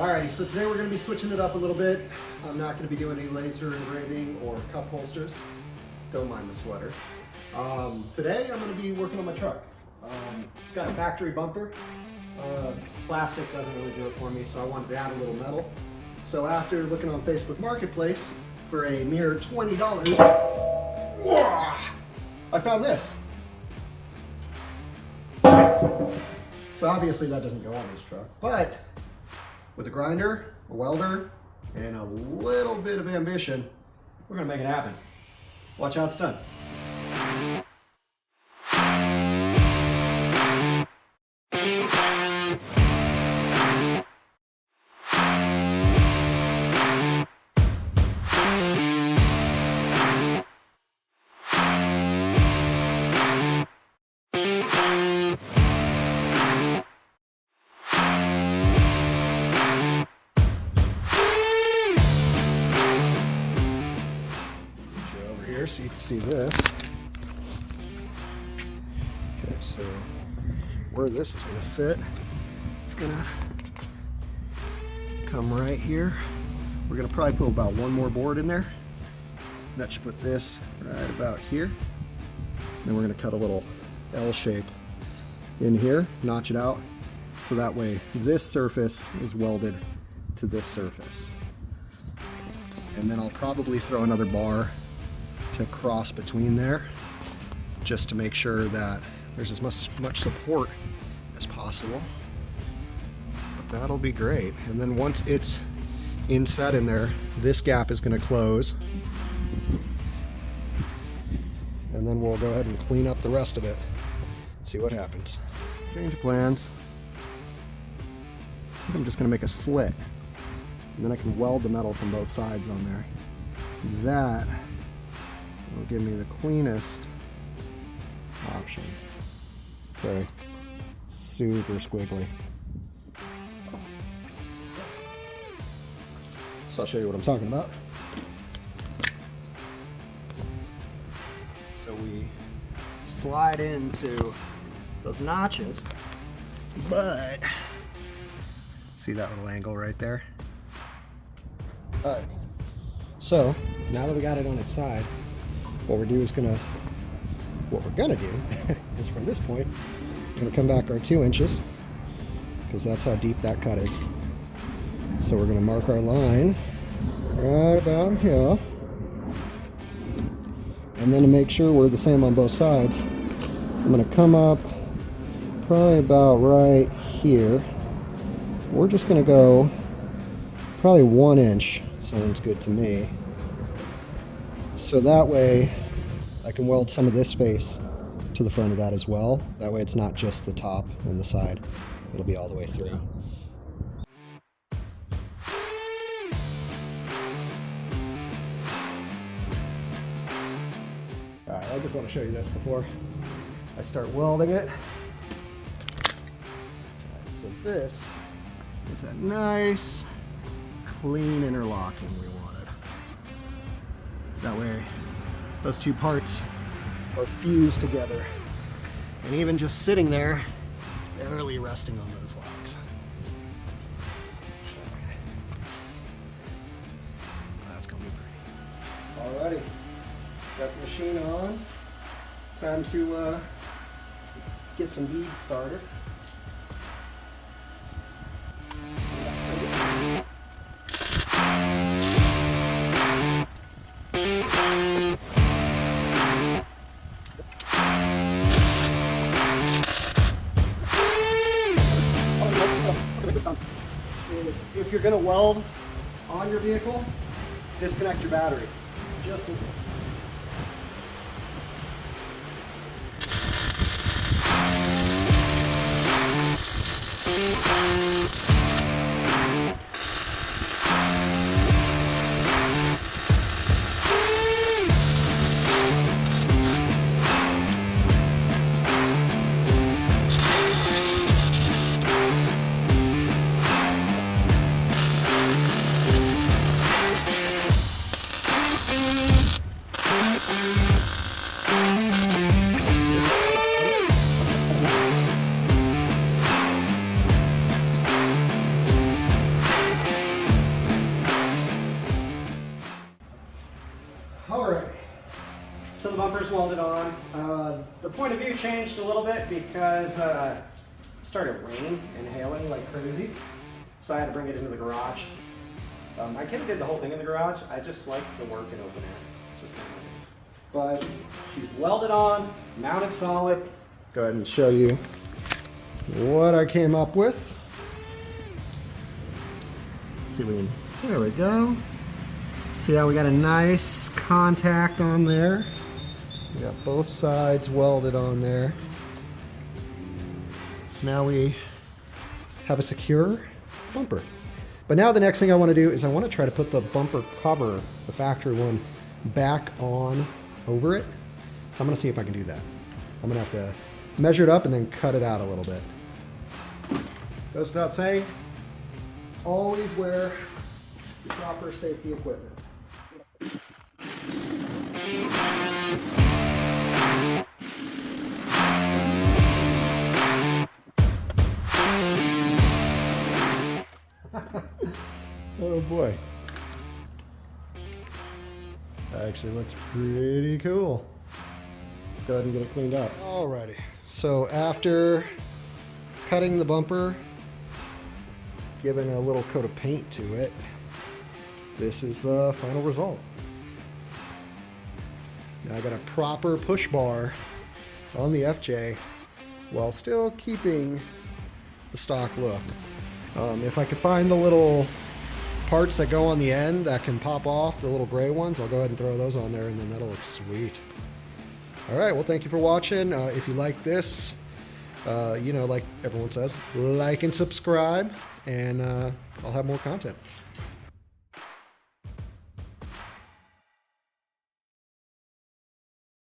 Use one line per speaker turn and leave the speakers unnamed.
Alrighty, so today we're going to be switching it up a little bit. I'm not going to be doing any laser engraving or cup holsters. Don't mind the sweater. Today I'm going to be working on my truck. It's got a factory bumper. Plastic doesn't really do it for me, so I wanted to add a little metal. So after looking on Facebook Marketplace for a mere $20, I found this. So obviously that doesn't go on this truck, but with a grinder, a welder, and a little bit of ambition, we're gonna make it happen. Watch how it's done. So you can see this. Okay, so where this is going to sit, it's going to come right here. We're going to probably put about one more board in there. That should put this right about here. Then we're going to cut a little L shape in here, notch it out, so that way this surface is welded to this surface. And then I'll probably throw another bar to cross between there, just to make sure that there's as much support as possible. But that'll be great. And then once it's inset in there, this gap is going to close, and then we'll go ahead and clean up the rest of it. See what happens. Change of plans. I'm just going to make a slit, and then I can weld the metal from both sides on there. That will give me the cleanest option. So super squiggly. So I'll show you what I'm talking about. So we slide into those notches, but see that little angle right there? All right. So now that we got it on its side, what we're gonna do is from this point, we're gonna come back our 2 inches, because that's how deep that cut is. So we're gonna mark our line right about here. And then to make sure we're the same on both sides, I'm gonna come up probably about right here. We're just gonna go probably 1 inch, sounds good to me. So that way I can weld some of this face to the front of that as well. That way it's not just the top and the side. It'll be all the way through. Alright, I just want to show you this before I start welding it. Alright, so this is a nice, clean interlocking we wanted. That way those two parts are fused together. And even just sitting there, it's barely resting on those locks. That's gonna be pretty. Alrighty, got the machine on. Time to get some beads started. If you're going to weld on your vehicle, disconnect your battery, just in case. welded on. The point of view changed a little bit because it started raining and hailing like crazy. So I had to bring it into the garage. I could have did the whole thing in the garage. I just like to work in open air. Just kind of. But she's welded on, mounted solid. Go ahead and show you what I came up with. Let's see if we can, there we go. See how we got a nice contact on there. We got both sides welded on there. So now we have a secure bumper. But now the next thing I want to do is I want to try to put the bumper cover, the factory one, back on over it. So I'm going to see if I can do that. I'm going to have to measure it up and then cut it out a little bit. Goes without saying, always wear the proper safety equipment. Oh boy. That actually looks pretty cool. Let's go ahead and get it cleaned up. Alrighty. So after cutting the bumper, giving a little coat of paint to it, this is the final result. Now I got a proper push bar on the FJ while still keeping the stock look. If I could find the little parts that go on the end that can pop off, the little gray ones, I'll go ahead and throw those on there, and then that'll look sweet. All right, well, thank you for watching. If you like this, you know, like everyone says, like and subscribe, and I'll have more content.